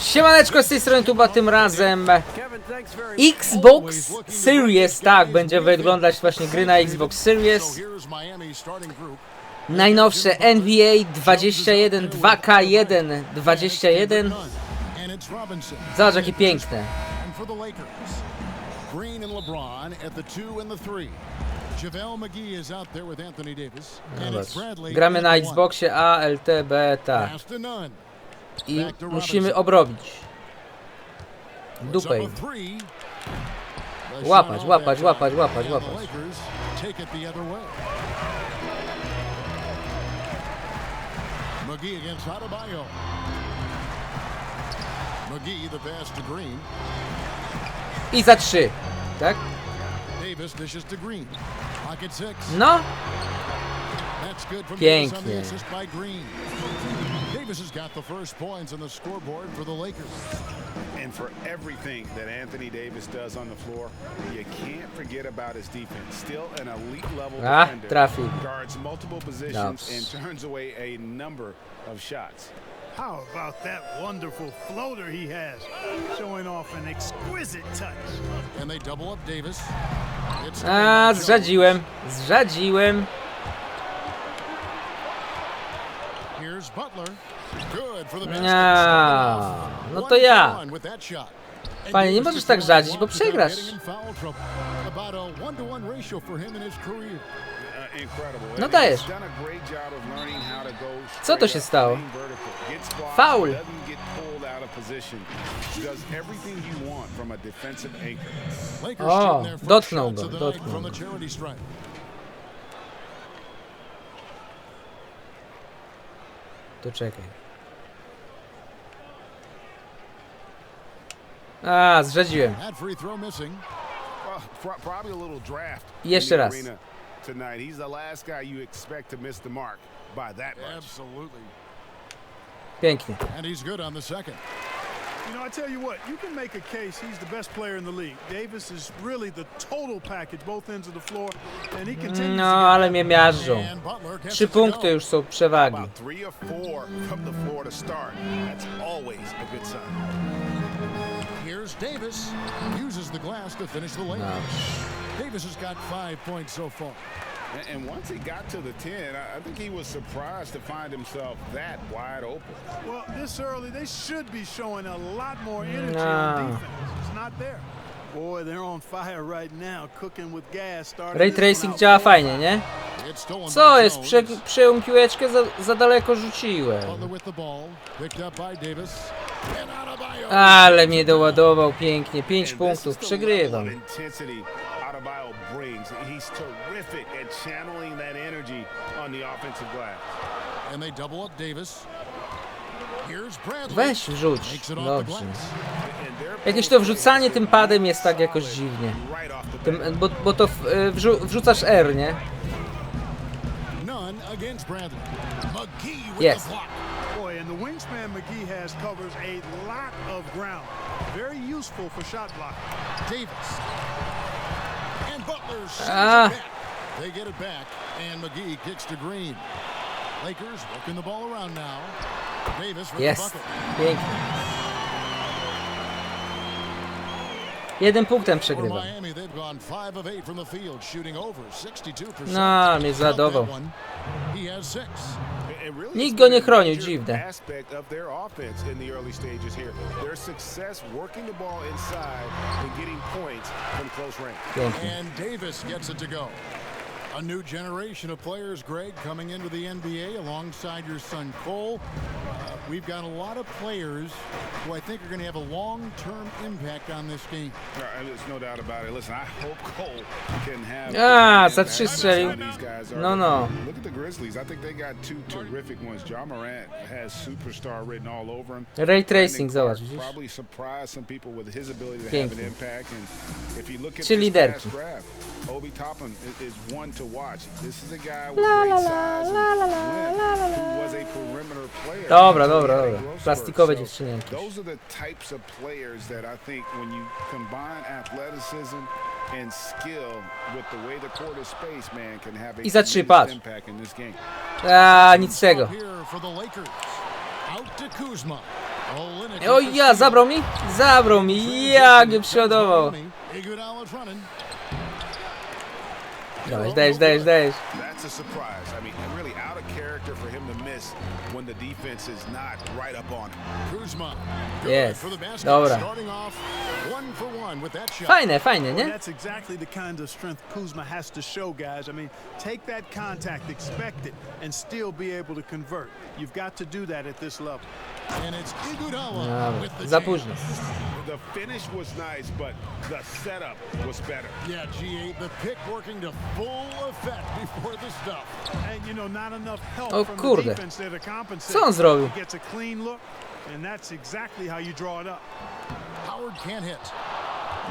Siemaneczko, z tej strony Tuba, tym razem Xbox Series, tak, będzie wyglądać właśnie gry na Xbox Series. Najnowsze NBA 21, 2K1, 21. Zobacz, jakie piękne. Gramy na Xboxie A, LT, B, tak. I musimy obrobić. Dupę im. Łapać. I za 3, tak? No. Pięknie. Davis has got the first points on the scoreboard for the Lakers. And for everything that Anthony Davis does on the floor, you can't forget about his defense. Still an elite level defender. Trafił. Guards multiple positions and turns away a number of shots. How about that wonderful floater he has, showing off an exquisite touch. And they double up Davis. Zrzadziłem. Here's Butler. Good for the No to ja. Panie, nie możesz tak rzadzić, bo przegrasz. No dajesz. Co to się stało? Faul. O, dotknął go. To czekaj. Zrzadziłem. I jeszcze raz. Pięknie. You know, I tell you what, you can make a case he's the best player in the league. Davis is really the total package, both ends of the floor, and he continues. No, ale mnie miażdżą. 3 punkty już są przewagi. Here's Davis. Uses the glass to finish the layup. Davis has got 5 points so far. And once he got to the 10, I think he was surprised to find himself that wide open. Well, this early, they should be showing a lot more energy on defense. It's not there. Boy, they're on fire right now, cooking with gas. Ray tracing działa fajnie, nie? Co jest? Przejął piłeczkę, za daleko rzuciłem. Ale mnie doładował pięknie. 5 punktów, przegrywam. He's terrific at channeling that energy on the offensive glass. And they double up Davis. Here's Bradley. Weź wrzuć. Dobrze. Jakieś to wrzucanie tym padem jest tak jakoś dziwnie. Bo to wrzucasz R, nie? Jest. Boy, and the wingspan McGee has covers a lot of ground. Very useful for shot block. Davis. They get it back, and McGee kicks to Green. Lakers working the ball around now. Davis with the bucket. Pięknie. 1 punktem przegrywam. No, mnie załadował. Nikt go nie chronił, dziwne. Pięknie. A new generation of players, Greg, coming into the NBA alongside your son Cole. We've got a lot of players who I think are going to have a long-term impact on this game. There's no doubt about it. Listen, I hope Cole can have. Za 3 strzelił. No. Look at the Grizzlies. I think they got 2 terrific ones. Ja Morant has superstar written all over him. Ray tracing, zobacz, widzisz? Probably surprise some people with his ability to have an impact. And if you look at 3 liderki. Obi Toppin is one to watch. This is a guy with great size who was a perimeter player. Dobra. Plastikowe dziewczynienki. Those are the types of players that I think when you combine athleticism and skill with the way the court is spaced, man, can have a I za 3, patrz. impact in this game. Nic z tego. O ja, zabrał mi? Zabrał mi, jak mnie przeładował. Dajesz. That's a surprise. I mean, really out of character for him to miss when the defense is not right up on him. Jest, dobra. Fajne, nie? That's exactly the kind of strength Kuzma has to show, guys. I mean, take that contact, expect it, and still be able to convert. You've got to do that at this level. And it's Iguodala Dobra, with the za jam. późno. The finish was nice, but the setup was better. Yeah, G8, the pick working to full effect before the stuff. And you know, not enough help O from the kurde. defense there to compensate. Co on zrobił? He gets a clean look, and that's exactly how you draw it up. Howard can't hit.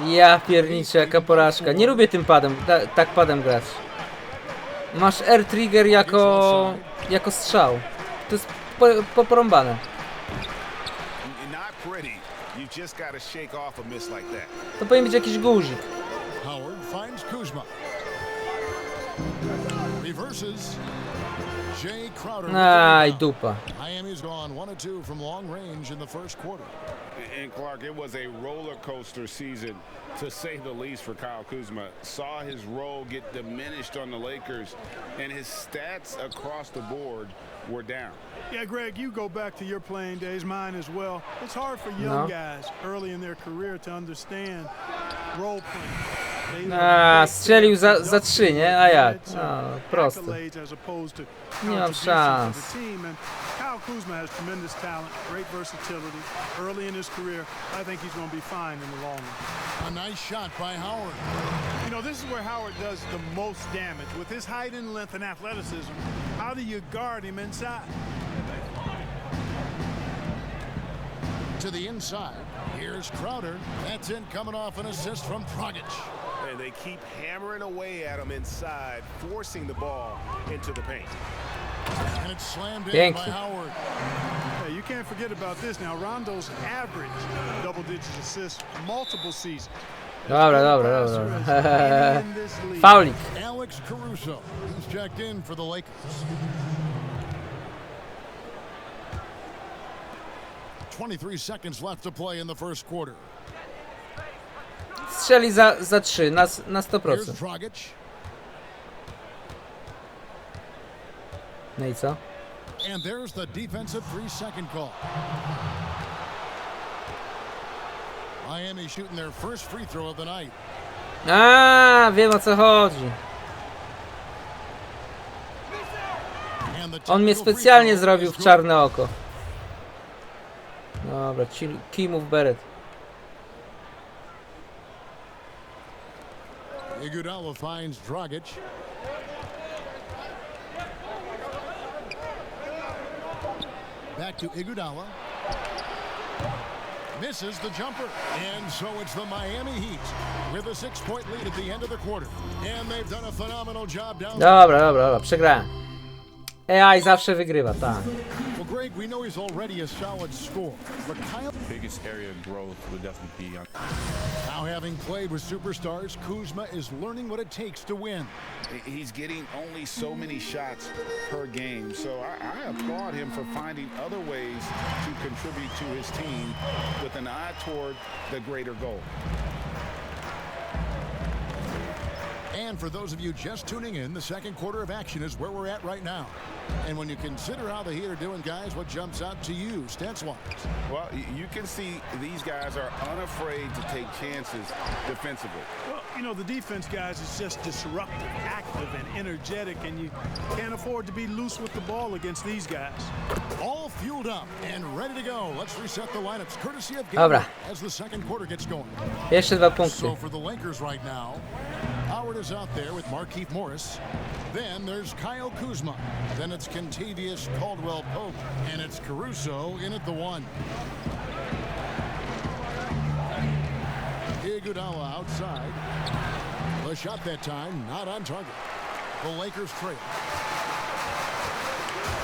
Ja pierniczę, jaka porażka. Nie lubię tym padem, tak padem grać. Masz air trigger jako strzał. To jest poporąbane. Not pretty. You just got to shake off a miss like that. To powinien być jakiś guzik. Howard finds Kuzma. Reverses. Jay Crowder. Aj, dupa. Miami's gone 1 of 2 from long range in the first quarter. And Clark, it was a roller coaster season, to say the least, for Kyle Kuzma. Saw his role get diminished on the Lakers, and his stats across the board were down. Yeah, Greg, you go back to your playing days, mine as well. It's hard for young guys early in their career to understand role playing. Strzelił za 3, nie? A jak? Proste. Nie mam szans. Kyle Kuzma has tremendous talent, great versatility. Early in his career, I think he's going to be fine in the long run. A nice shot by Howard. You know, this is where Howard does the most damage. With his height and length and athleticism, how do you guard him inside? To the inside. Here's Crowder. That's in, coming off an assist from Dragic. And they keep hammering away at him inside, forcing the ball into the paint. And it's slammed in by Howard. Yeah, you can't forget about this now. Rondo's average double-digit assists multiple seasons. Dobra. Faulik. Alex Caruso, who's checked in for the Lakers. 23 seconds left to play in the first quarter. Strzeli za 3, na 100%. Here's Dragic. No i co? And there's the defensive 3-second call. Miami shooting their first free throw of the night. Wiem o co chodzi. On mnie specjalnie zrobił w czarne oko. Dobra, key move Beret. Iguodala finds Dragic. Back to Iguodala. Misses the jumper. And so it's the Miami Heat with a 6-point lead at the end of the quarter. And they've done a phenomenal job down. Dobra, przegrałem. AI zawsze wygrywa, tak. Well, Greg, we know he's already a solid scorer, but Kyle... Biggest area of growth would definitely be on. Now, having played with superstars, Kuzma is learning what it takes to win. He's getting only so many shots per game, so I applaud him for finding other ways to contribute to his team with an eye toward the greater goal. And for those of you just tuning in, the second quarter of action is where we're at right now. And when you consider how the Heat are doing, guys, what jumps out to you, stats-wise? Well, you can see these guys are unafraid to take chances defensively. Well, you know, the defense, guys, is just disruptive, active, and energetic, and you can't afford to be loose with the ball against these guys. All fueled up and ready to go. Let's reset the lineups, courtesy of Game Dobra. as the second quarter gets going. Jeszcze 2 punkty. So for the Lakers right now, Howard is out there with Markieff Morris. Then there's Kyle Kuzma. Then it's Kentavious Caldwell-Pope. And it's Caruso in at the 1. Iguodala outside. The shot that time, not on target. The Lakers trail.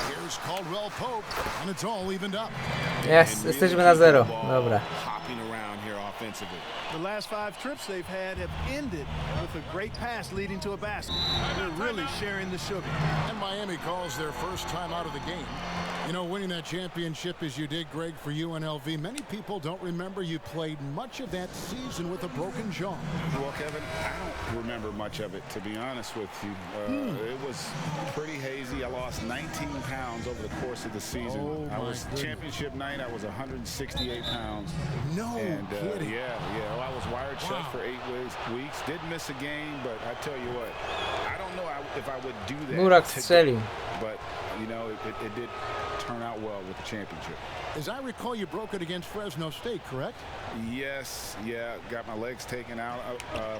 Here's Caldwell-Pope, and it's all evened up. Jest, jesteśmy na 0. Dobra. Hopping around here offensively. The last 5 trips they've had have ended with a great pass leading to a basket. They're really sharing the sugar. And Miami calls their first time out of the game. You know, winning that championship as you did, Greg, for UNLV, many people don't remember you played much of that season with a broken jaw. Well, Kevin, I don't remember much of it, to be honest with you. It was pretty hazy. I lost 19 pounds over the course of the season. Oh, I was goodness. championship night. I was 168 pounds. No And kidding. yeah. Well, I was wired shut for 8 weeks. Didn't miss a game, but I tell you what, I don't know if I would do that. Murak today. strzelił. But you know, it did turn out well with the championship. As I recall, you broke it against Fresno State, correct? Yes, yeah, got my legs taken out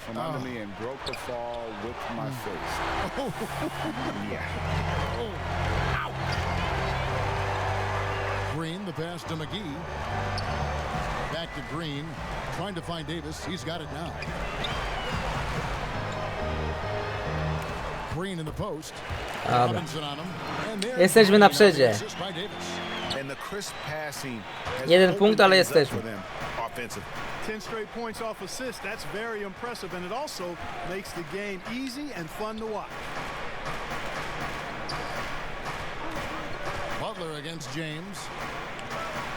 from under me and broke the fall with my face. Yeah. Green, the pass to McGee. Back to Green, trying to find Davis. He's got it now. Green in the post. Dobra. Robinson on him. And there- Jesteśmy na przedzie. Assist by Davis. And the crisp passing has 1 opened punkt, ale things up jesteśmy. for them offensively. 10 straight points off assists. That's very impressive, and it also makes the game easy and fun to watch. Butler against James.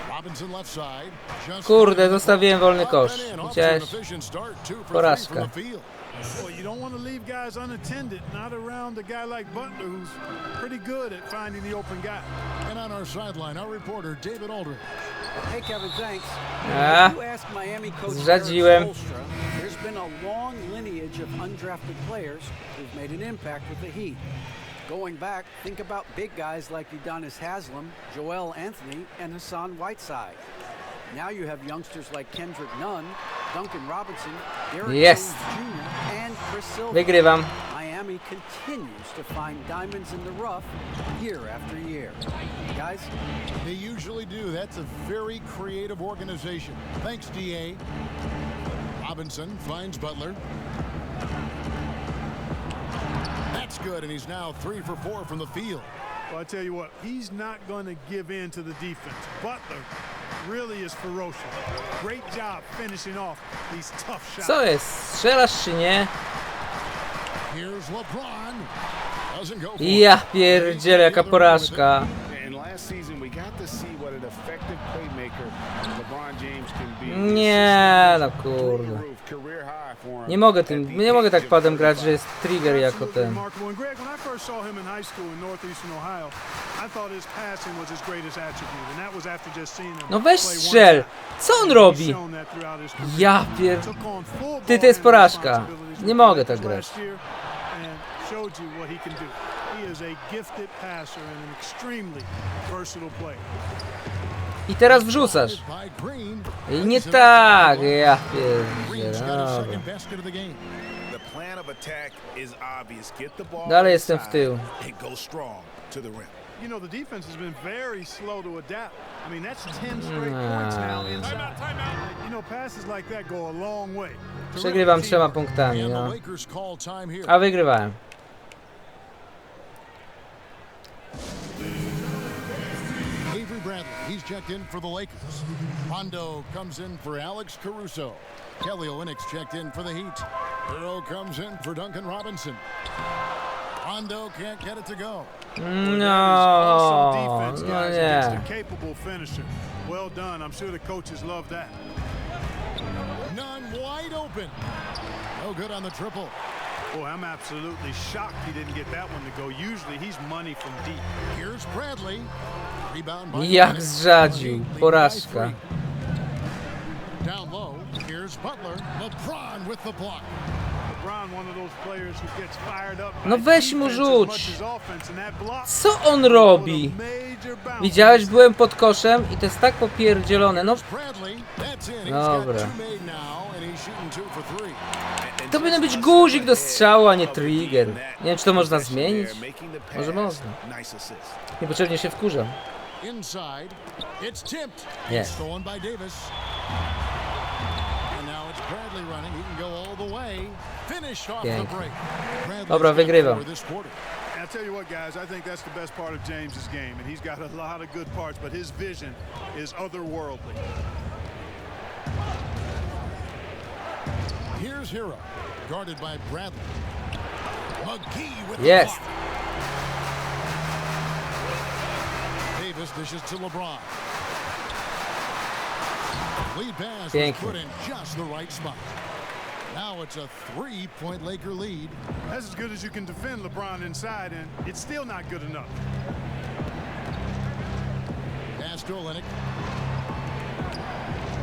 Robinson left side. Just Kurde, zostawiłem wolny kosz. Up and in. Off to an Widziałeś? efficient start. 2 for 3 Porażka. from the field. Well, you don't want to leave guys unattended, not around a guy like Butler, who's pretty good at finding the open guy. And on our sideline, our reporter David Aldridge. Hey Kevin, thanks. A, If you ask Miami coach zdradziłem. Eric Spoelstra, there's been a long lineage of undrafted players who've made an impact with the Heat. Going back, think about big guys like Udonis Haslem, Joel Anthony, and Hassan Whiteside. Now you have youngsters like Kendrick Nunn, Duncan Robinson, Derek Jest. Jones Jr., and Chris Silva. Wygrywam. Miami continues to find diamonds in the rough year after year. Guys, They usually do. That's a very creative organization. Thanks, DA. Robinson finds Butler. That's good, and he's now 3 for 4 from the field. Well, I tell you what, he's not going to give in to the defense. Butler really is ferocious. Great job finishing off these tough shots. Co jest? Strzelasz czy nie? Here's LeBron. Doesn't go for Ja it. pierdzielę, jaka porażka. And last season we got to see what an effective playmaker LeBron James can be. Nie, no kurde. Career high for him. Nie mogę tak padem grać, że jest trigger jako Absolutely ten. remarkable. And Greg, when I first saw him in high school in northeastern Ohio, I thought his passing was his greatest attribute, and that was after just seeing him No weź play one strzel! time. Co on He's robi? shown that throughout his career. Ja pier... Took on full Ty, to ball jest porażka. responsibilities Nie with mogę the tak grać. last year and showed you what he can do. He is a gifted passer and an extremely versatile player. I teraz wrzucasz. By Green. I nie tak, ja Green's pierdzielę. got his Dobra. second basket of the game. The plan of attack is obvious. Get the ball Dalej jestem w inside tył. and go strong to the rim. You know, the defense has been very slow to adapt. I mean, that's 10 straight points now inside. You know, passes like that go a long way. Przegrywam Terrific 3 teamwork. punktami, And the no. Lakers call time here. A wygrywałem. Avery Bradley, he's checked in for the Lakers. Rondo comes in for Alex Caruso. Kelly Olynyk checked in for the Heat. Hero comes in for Duncan Robinson. Rondo can't get it to go. No, Awesome defense, no guys, against a nie. capable finisher. Well done. I'm sure the coaches love that. None wide open. No good on the triple. Boy, I'm absolutely shocked he didn't get that one to go. Usually he's money from deep. Here's Bradley. Rebound by Jak Olynyk. zrzadził. Lead by Porażka. 3. Down low. Here's Butler. LeBron with the block. LeBron, one of those players who gets fired up. No by weź mu defense as rzuć. much as offense, and that block Co on robi? was a major bounce. Widziałeś, byłem pod koszem i to jest tak popierdzielone. No, Bradley. That's in. He's Dobra. got 2 made now, and he's shooting 2 for 3. to powinien być guzik do strzału, a nie trigger. Nie wiem, czy to można zmienić. Może można. Niepotrzebnie się wkurzam. Inside, it's tipped. Yes. Stolen by Davis. And now it's Bradley running. He can go all the way. Finish off the Pięknie. break. Bradley's Dobra, got wygrywam. 4 this quarter. And I tell you what, guys, I think that's the best part of James's game, and he's got a lot of good parts, but his vision is otherworldly. Here's Hero, guarded by Bradley. McGee with Jest. the block. Davis dishes to LeBron. Lead pass was Pięknie. put in just the right spot. Now it's a 3-point Laker lead. That's as good as you can defend LeBron inside, and it's still not good enough. Pass to Olynyk.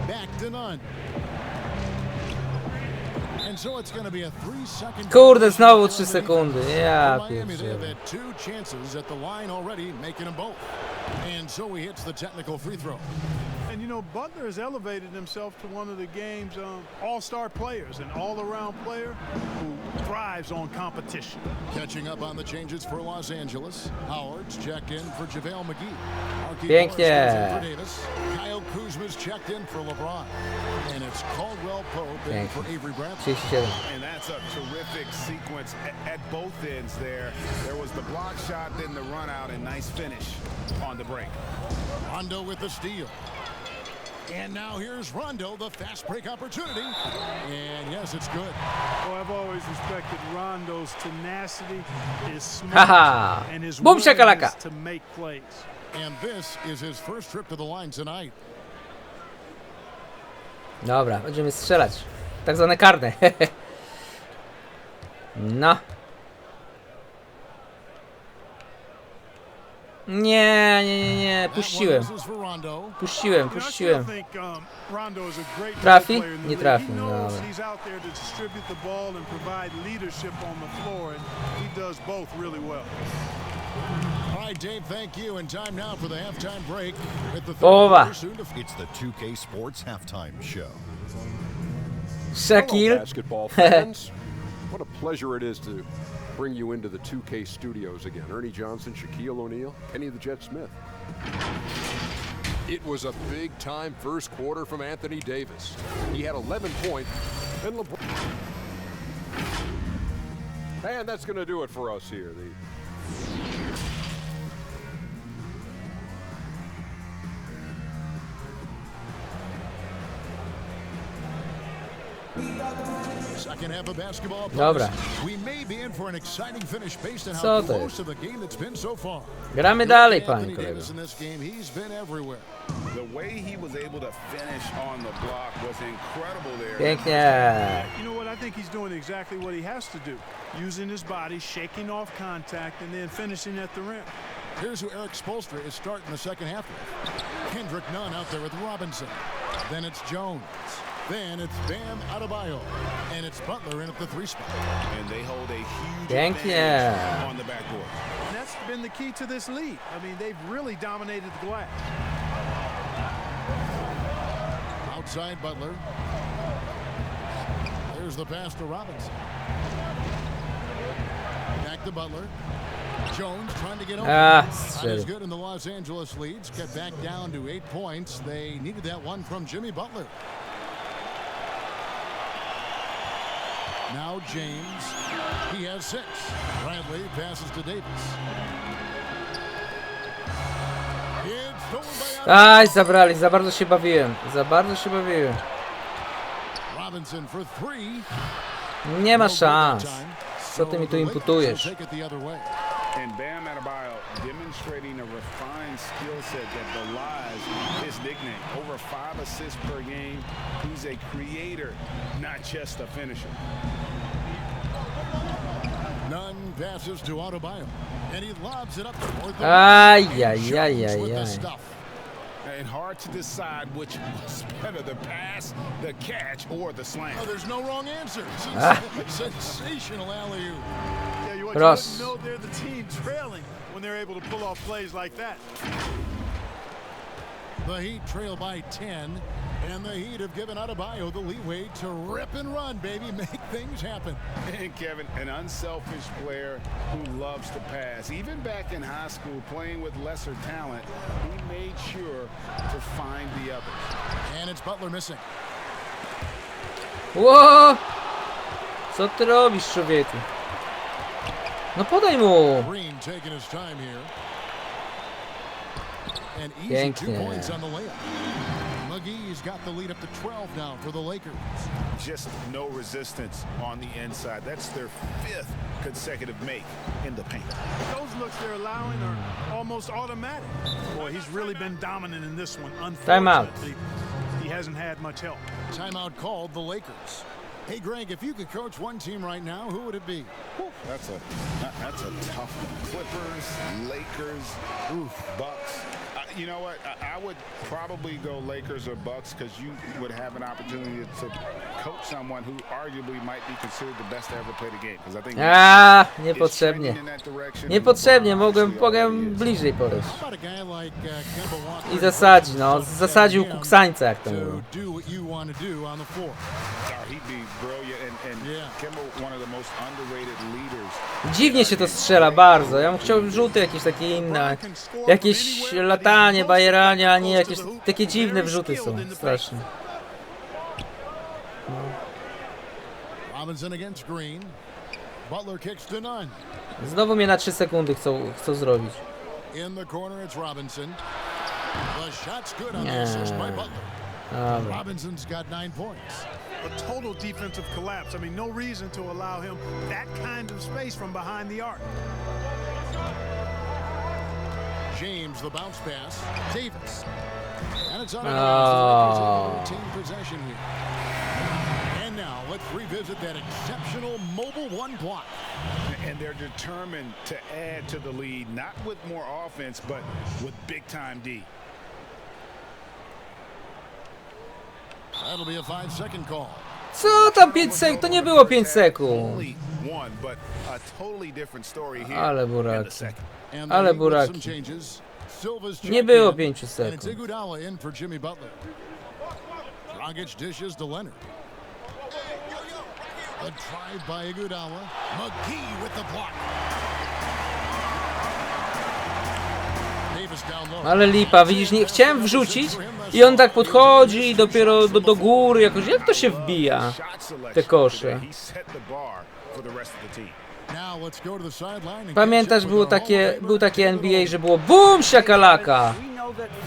Back to none. And so it's going to be a 3-second. Kurde, znowu 3 sekundy. Ja For Miami, they have pierdzielę. had 2 chances at the line already, making them both. And so he hits the technical free throw. And you know, Butler has elevated himself to one of the game's all-star players, an all-around player who thrives on competition. Catching up on the changes for Los Angeles. Howard's checked in for JaVale McGee. Markieff Pięknie. Morris goes in for Davis. Kyle Kuzma's checked in for LeBron. And it's Caldwell Pope in for Avery Bradley. 37. And that's a terrific sequence at both ends there. There was the block shot, then the run out, and nice finish on the break. Rondo with the steal. And now here's Rondo, the fast break opportunity. And yes, it's good. Oh, I've always respected Rondo's tenacity, his Haha. smart, and his Boom shakalaka. willingness to make plays. And this is his first trip to the line tonight. Dobra, będziemy strzelać. Tak zwane karne. No. Nie. Puściłem. That one is for Rondo. Puściłem. You know, I still think Rondo is a great Trafi? player in the Nie league. trafi, He knows dobra. he's out there to distribute the ball and provide leadership on the floor, and he does both really well. All right, Dave, thank you. And time now for the halftime break. With the Połowa. It's the 2K Sports Halftime Show. Shaquille. Hello, basketball fans. What a pleasure it is to bring you into the 2K studios again. Ernie Johnson, Shaquille O'Neal, Kenny the Jet Smith. It was a big-time first quarter from Anthony Davis. He had 11 points, and LeBron. And that's going to do it for us here. Second half of basketball. Dobra. We may be in for an exciting finish based on Co how to close jest? of a game it's been so far. Gramy dalej, panie Anthony kolego. Davis in this game, he's been everywhere. The way he was able to finish on the block was incredible there. Pięknie. You know what? I think he's doing exactly what he has to do, using his body, shaking off contact, and then finishing at the rim. Here's who Eric Spoelstra is starting the second half with. Kendrick Nunn out there with Robinson. Then it's Jones. Then it's Bam Adebayo. And it's Butler in at the 3 spot. And they hold a huge Pięknie. advantage on the backboard. And that's been the key to this league. I mean, they've really dominated the glass. Outside Butler. There's the pass to Robinson. Back to Butler. Jones trying to get over. Not as strzelił. good in the Los Angeles leads. Get back down to 8 points. They needed that one from Jimmy Butler. Now James. He has 6. Bradley passes to Davis. It's stolen by Aj, zabrali, za bardzo się bawiłem. Robinson for 3. Nie ma No good that szans. time. Co ty mi tu the Lakers imputujesz? will take it the other way. And Bam Adebayo demonstrating a refined skill set that belies his nickname. Over 5 assists per game. He's a creator, not just a finisher. None passes to Adebayo. And he lobs it up to fourth. Aj. And hard to decide which was better, the pass, the catch, or the slam. Oh, there's no wrong answer. Sensational alley-oop. Yeah, you Ross. know they're the team trailing when they're able to pull off plays like that. The Heat trail by 10, and the Heat have given Adebayo the leeway to rip and run, baby, make things happen. And Kevin, an unselfish player who loves to pass. Even back in high school, playing with lesser talent, he made sure to find the others. And it's Butler missing. Ło! Co ty robisz, człowieku? No podaj mu! Green taking his time here. And easy Pięknie. 2 points on the layup. McGee's got the lead up to 12 now for the Lakers. Just no resistance on the inside. That's their 5th consecutive make in the paint. Those looks they're allowing are almost automatic. Boy, he's really been dominant in this one. Timeout. Unfortunately, he hasn't had much help. Timeout called the Lakers. Hey, Greg, if you could coach one team right now, who would it be? That's a tough one. Clippers, Lakers, Bucks. You know what? I would probably go Lakers or Bucks because you would have an opportunity to coach someone who arguably might be considered the best to ever play the game. Because I think Niepotrzebnie. Niepotrzebnie, mogłem bliżej podejść. I zasadzi, no. Zasadził kuksańca, jak to mówią. Dziwnie się to strzela bardzo. Ja bym chciał rzuty jakieś takie inne. Jakieś latanie, bajeranie, a nie jakieś takie dziwne wrzuty są. Strasznie. No. Znowu mnie na 3 sekundy chcą zrobić. Nie. Robinson's got 9 points. A total defensive collapse. I mean, no reason to allow him that kind of space from behind the arc. James, the bounce pass. Davis. And it's on a team possession here. And now let's revisit that exceptional mobile one block. And they're determined to add to the lead, not with more offense, but with big-time D. That'll be a 5-second call. Co tam 5 sekund? To nie było 5 sekund. Ale buraki. Ale buraki. Nie było 5 sekund. Dragic dishes to Leonard. A drive by Iguodala. McGee with the block. Ale lipa, widzisz, nie chciałem wrzucić i on tak podchodzi i dopiero do góry jakoś. Jak to się wbija, te kosze? Pamiętasz, był takie NBA, że było BUM SHAKALAKA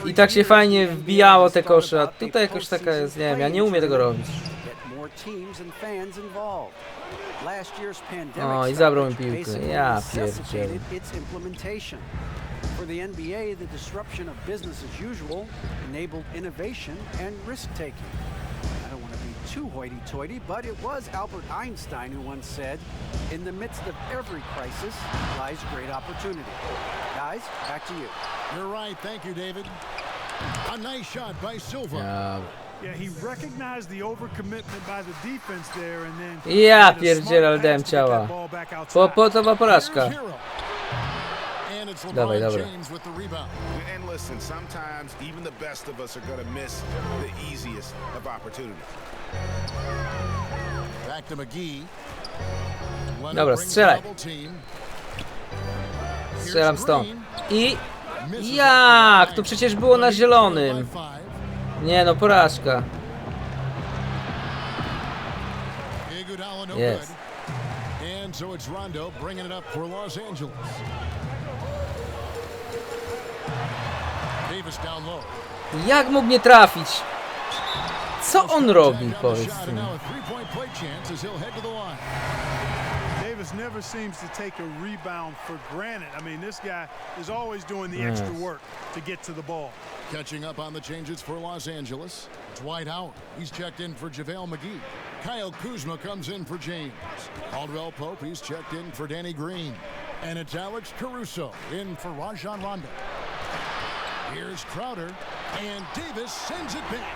i tak się fajnie wbijało te kosze, a tutaj jakoś taka jest, nie wiem, ja nie umiem tego robić. O, i zabrał mi piłkę, ja pierdzielę. For the NBA, the disruption of business as usual enabled innovation and risk-taking. I don't want to be too hoity-toity, but it was Albert Einstein who once said, in the midst of every crisis lies great opportunity. Guys, back to you. You're right. Thank you, David. A nice shot by Silva. Yeah, he recognized the overcommitment by the defense there and then... Ja pierdzielę, ale dałem ciała. Po to ma porażka. Dawaj, dobra. And listen, sometimes even the best of us are going to miss the easiest of opportunities. Back to McGee. Dobra, strzelaj. Strzelam stąd. I jak? To przecież było na zielonym. Nie no, porażka. Jest. And so it's Rondo bringing it up for Los Angeles. Davis down low. Jak mógł nie trafić? Co on robi, powiedz mi? Davis never seems to take a rebound for granted. I mean, this guy is always doing the extra work to get to the ball. Catching up on the changes for Los Angeles. Dwight Howard. He's checked in for JaVale McGee. Kyle Kuzma comes in for James. Caldwell Pope, he's checked in for Danny Green. And it's Alex Caruso in for Rajon Rondo. Here's Crowder, and Davis sends it back.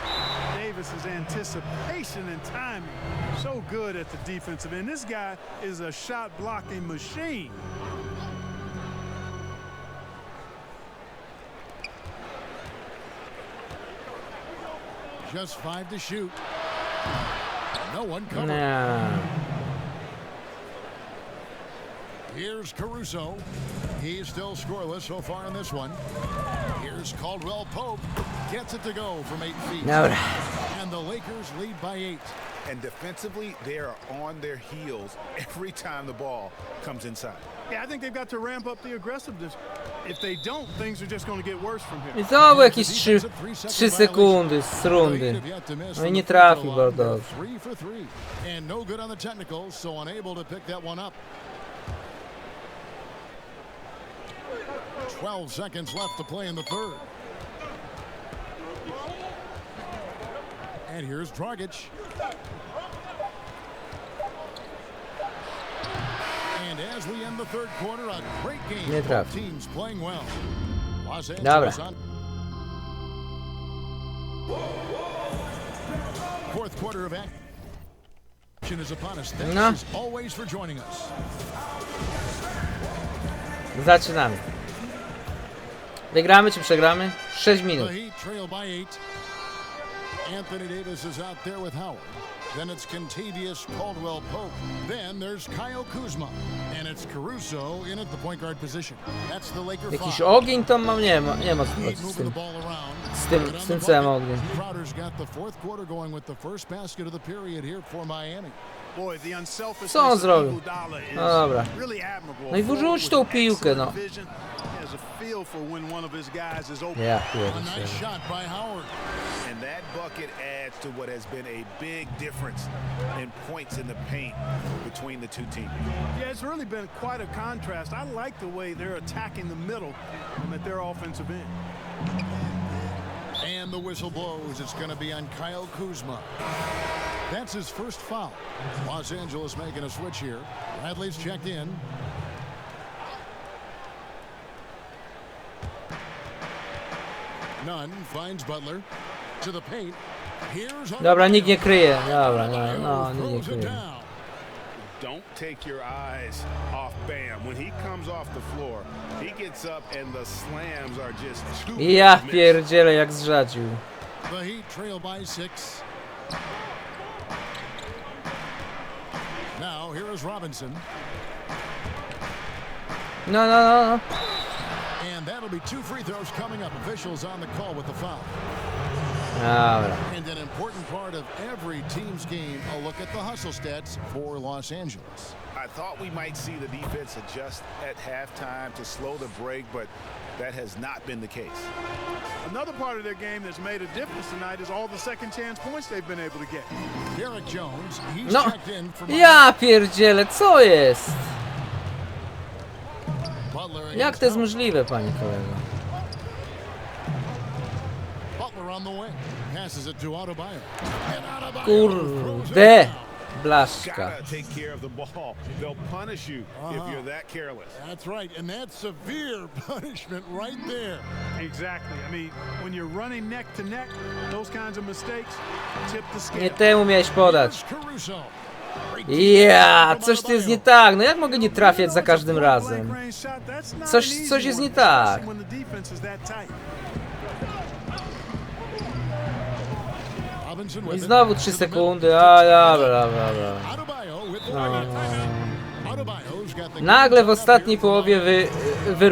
Davis's anticipation and timing, so good at the defensive end. This guy is a shot-blocking machine. Just 5 to shoot. No one covered. No. Here's Caruso. He's still scoreless so far in this one. Here's Caldwell Pope. Gets it to go from 8 feet. Dobra. And the Lakers lead by 8. And defensively, they are on their heels every time the ball comes inside. Yeah, I think they've got to ramp up the aggressiveness. I znowu jakieś 3 sekundy z rundy. No i nie trafił bardzo. 12 seconds left to play in the third. And here's Dragic. And as we end the third quarter, a great game. Both teams playing well. Los Angeles on. Fourth quarter of action is upon us. Thanks as always for joining us. Zaczynamy. Wygramy czy przegramy? 6 minut. Anthony Davis is out there with Howard. Then it's Kentavious Caldwell-Pope. Then there's Kyle Kuzma. And it's Caruso in at the point guard position. That's the Laker five. Jakiś ogień to mam, nie ma z tym całym ogniem. Crowder's got the fourth quarter going with the first basket of the period here for Miami. Co on zrobił? No dobra. No i wyrzuć tą piłkę, no. Ja nice shot by Howard. And that bucket adds to what has been a big difference in points in the paint between the two teams. Yeah, it's really been quite a contrast. I like the way they're attacking the middle and at their offensive end. And the whistle blows. It's going to be on Kyle Kuzma. That's his first foul. Los Angeles making a switch here. Bradley's checked in. Nunn finds Butler to the paint. Here's Dobra, nikt nie kryje. Dobra, no, nikt nie kryje. Don't take your eyes off Bam. When he comes off the floor, he gets up and the slams are just too. Ja pierdzielę jak zrzadził. The Heat trail by 6. Now here is Robinson. No. And that'll be 2 free throws coming up. Officials on the call with the foul. Dobra. And an important part of every team's game, a look at the hustle stats for Los Angeles. I thought we might see the defense adjust at halftime to slow the break, but that has not been the case. Another part of their game that's made a difference tonight is all the second chance points they've been able to get. Derek Jones, he's No, checked in for ja pierdzielę, co jest? Jak to jest możliwe, panie kolego? Kurde, blaszka. That's right, and that's severe punishment right there. Exactly. I mean, when you're running neck to neck, those kinds of mistakes tip the scale. Nie temu miałeś podać. Ja, coś tu jest nie tak. No jak mogę nie trafiać za każdym razem? Coś jest nie tak. I znowu 3 sekundy. A, dobra. No. Nagle w ostatniej połowie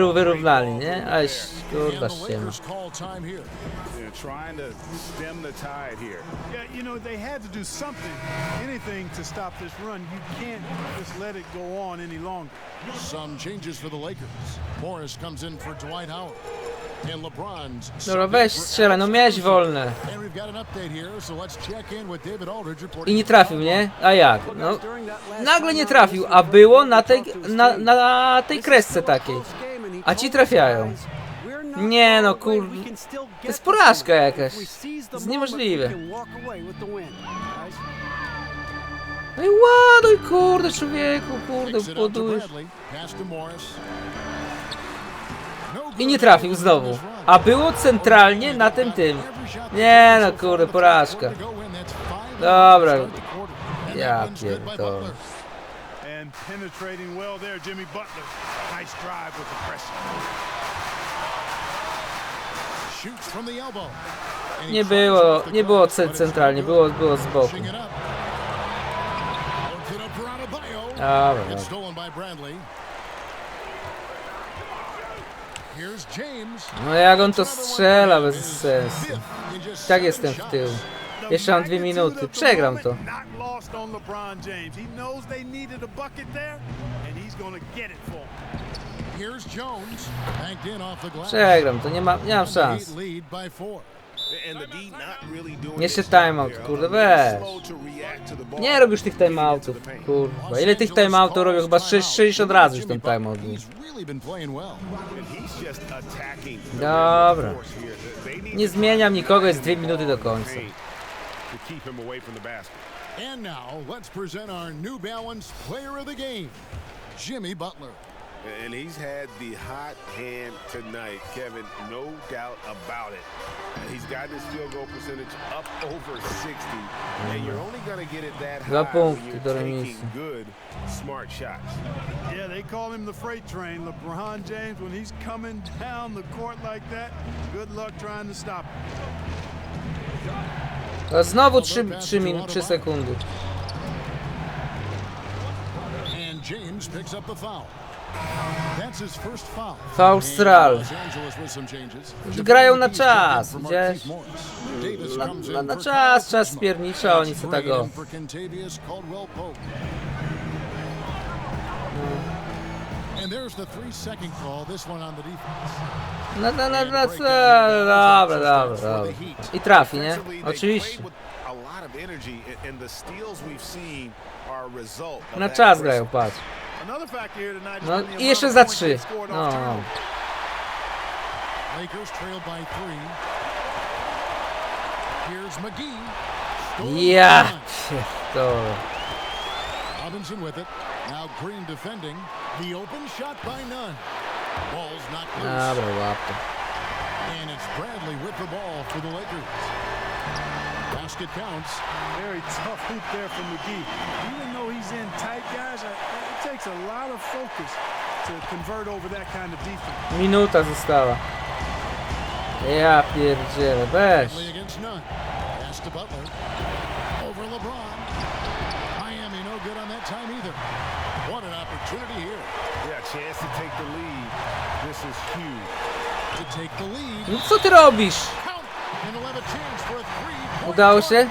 wyrównali, nie? Aś, kurwa ściema. Trying to stem the tide here. Yeah, you know, they had to do something, anything to stop this run. You can't just let it go on any longer. Some changes for the Lakers. Morris comes in for Dwight Howard. And LeBron's. Dobra, weź strzelaj, no miałeś wolne. I nie trafił, nie? A jak? No, nagle nie trafił, a było na tej kresce takiej. A ci trafiają. Nie no, kurde. To jest porażka jakaś. To jest niemożliwe. No i ładuj, kurde, człowieku, kurde, podujesz. I nie trafił znowu. A było centralnie na tym. Nie no, kurde, porażka. Dobra. Ja pierdolę. Nie było centralnie, było z boku. Dobra. No jak on to strzela bez sensu. Tak jestem w tył. Jeszcze mam 2 minuty. Przegram to. Here's Jones. Banked in off the glass. Przegram, to nie mam szans. Lead by 4. Jeszcze timeout, kurde, weź. Nie robisz tych timeoutów, kurwa. Ile tych timeoutów robię? Chyba 60 razy już ten timeout był. Dobra. Nie zmieniam nikogo, jest 2 minuty do końca. And now let's present our New Balance Player of the Game, Jimmy Butler. And he's had the hot hand tonight, Kevin, no doubt about it. And he's gotten his field goal percentage up over 60. And you're only going to get it that high when you're taking good, smart shots. Yeah, they call him the freight train. LeBron James, when he's coming down the court like that, good luck trying to stop him. Znowu 3 sekundy. And James picks up the foul. That's his first foul. Foul stral. Los Angeles with some changes. Grają na czas, widziałeś? Na czas spiernicza, oni co tego. And there's the 3-second call. This one on the defense. Dobra. I trafi, nie? Oczywiście. Na czas grają, patrz. No i jeszcze za 3. No. Lakers trail by 3. Here's McGee. Ja. To. Robinson with it. Now Green defending. The open shot by none. Ball's knocked loose. Dobra, łapka. And it's Bradley with the ball for the Lakers. Basket counts. Very tough hoop there from McGee. Even though he's in tight, guys, it takes a lot of focus to convert over that kind of defense. Minuta została. Ja pierdzielę, weź. Against none. Pass to Butler. Over LeBron. Miami no good on that time either. What an opportunity here. Yeah, chance to take the lead. This is huge. To take the lead. No co ty robisz? And he'll have a chance for a 3-point. Udało się?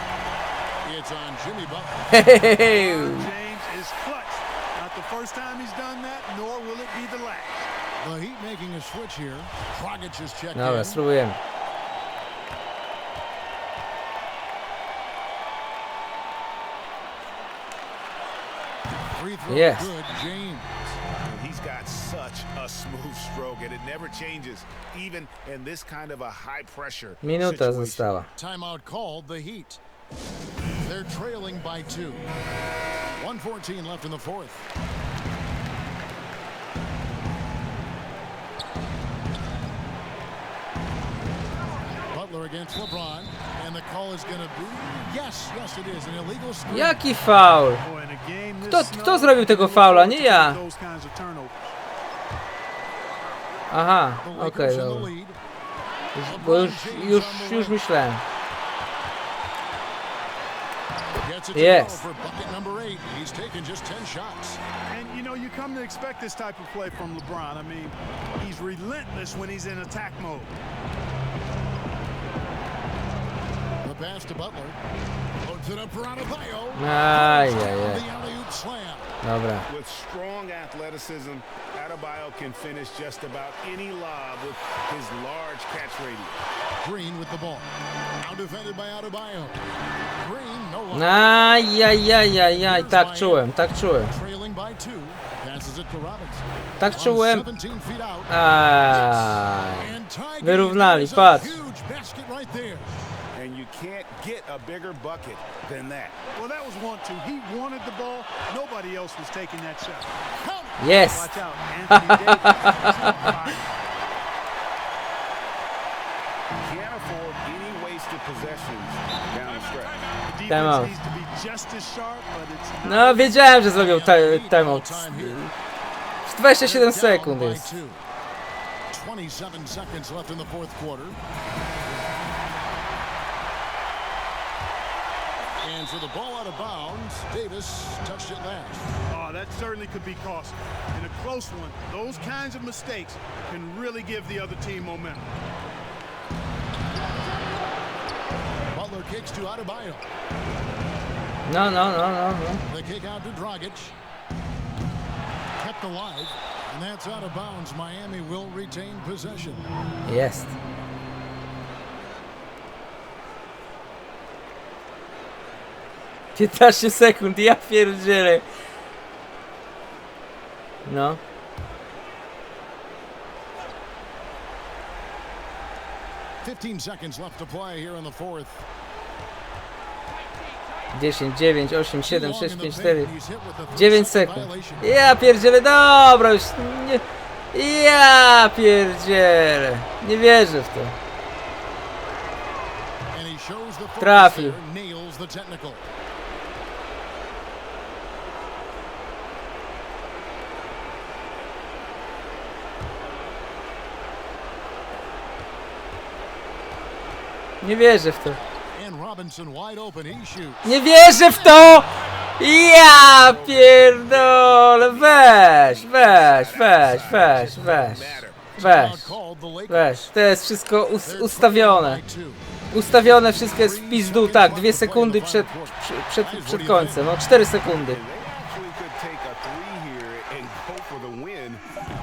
It's on Jimmy Butler. James is clutch. Not the first time he's done that, nor will it be the last. The Heat making a switch here. Dragic is checked Dobra, in. spróbujemy. Free throw Yes. good. James. He's got such a smooth stroke, and it never changes, even in this kind of a high-pressure Minuta situation. została. Timeout called. The Heat. They're trailing by 2. 1:14 left in the fourth. Butler against LeBron, and the call is going to be yes, it is an illegal screen. Jaki faul? Boy, in a game this Kto zrobił tego faula? Nie ja. those kinds of turnovers. Aha, The okej, Lakers in the dobra. lead. Bo już myślałem. Gets it to Yes. go for bucket number 8. He's taken just 10 shots. And you know, you come to expect this type of play from LeBron. I mean, he's relentless when he's in attack mode. The pass to Butler. Loads it up for Adebayo. Ajajaj. The alley-oop slam. Dobra. With strong athleticism, Adebayo can finish just about any lob with his large catch radius. Green with the ball. Now defended by Adebayo. Green, no look. Ajajajajaj, tak czułem. Trailing by 2. Passes it to Robinson. Tak From czułem. 17 feet out. Aj. And tied Wyrównali, is a patrz. huge basket right there. And you can't get a bigger bucket than that. Well, that was 1-2. He wanted the ball. Nobody else was taking that shot. Yes. Watch out, Anthony Davis. Can't afford any wasted possessions down the stretch. The Time out. defense needs to be just as sharp, but it's not. No wiedziałem, że zrobił timeout. 27 sekund Down by jest. 2. 27 seconds left in the fourth quarter. And for the ball out of bounds, Davis touched it last. Oh, that certainly could be costly. In a close one, those kinds of mistakes can really give the other team momentum. Butler kicks to Adebayo. No. The kick out to Dragic. Kept alive. And that's out of bounds. Miami will retain possession. Jest. „15 sekund, ja pierdzielę. No. $15 seconds left to play here in the fourth. 10, 9, 8, 7, 6, 5, 4, 9 sekund. Ja pierdzielę, dobra już. Nie, ja pierdzielę. Nie wierzę w to. Trafił. Nie wierzę w to. Nie wierzę w to! Ja pierdolę! Weź. To jest wszystko ustawione. Ustawione wszystko jest w pizdu, tak, 2 sekundy przed końcem, no 4 sekundy.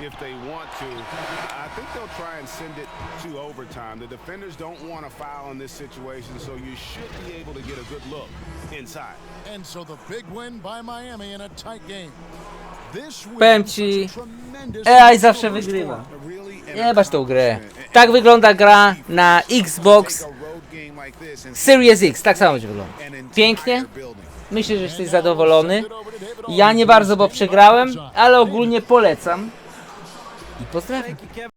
If they want to. I think they'll try and send it to overtime. The defenders don't want a foul in this situation, so you should be able to get a good look inside. And so the big win by Miami in a tight game. This Powiem ci, AI zawsze wygrywa. Jebać tą grę. Tak wygląda gra na Xbox Series X, tak samo będzie wyglądać. Pięknie. Myślę, że jesteś zadowolony. Ja nie bardzo, bo przegrałem, ale ogólnie polecam. I pozdrawiam.